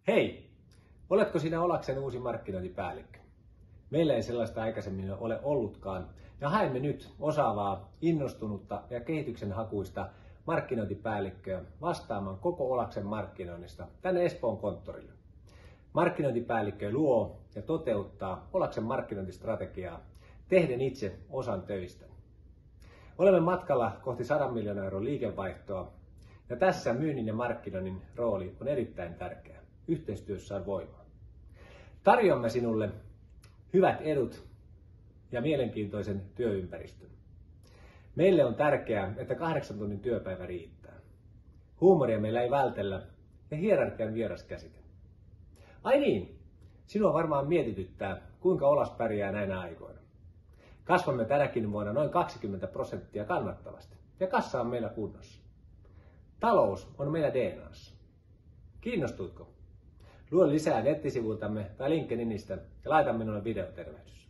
Hei! Oletko sinä Olaksen uusi markkinointipäällikkö? Meillä ei sellaista aikaisemmin ole ollutkaan ja haemme nyt osaavaa, innostunutta ja kehityksenhakuista markkinointipäällikköä vastaamaan koko Olaksen markkinoinnista tänne Espoon konttorille. Markkinointipäällikkö luo ja toteuttaa Olaksen markkinointistrategiaa tehden itse osan töistä. Olemme matkalla kohti 100 miljoonan euron liikevaihtoa ja tässä myynnin ja markkinoinnin rooli on erittäin tärkeä. Yhteistyössä on voimaa. Tarjoamme sinulle hyvät edut ja mielenkiintoisen työympäristön. Meille on tärkeää, että 8 tunnin työpäivä riittää. Huumoria meillä ei vältellä ja hierarkian vieras käsite. Ai niin, sinua varmaan mietityttää, kuinka Olas pärjää näinä aikoina. Kasvamme tänäkin vuonna noin 20% kannattavasti ja kassa on meillä kunnossa. Talous on meillä DNA:ssa. Kiinnostuitko? Lue lisää nettisivuiltamme tai LinkedInistä ja laita minulle videotervehdys.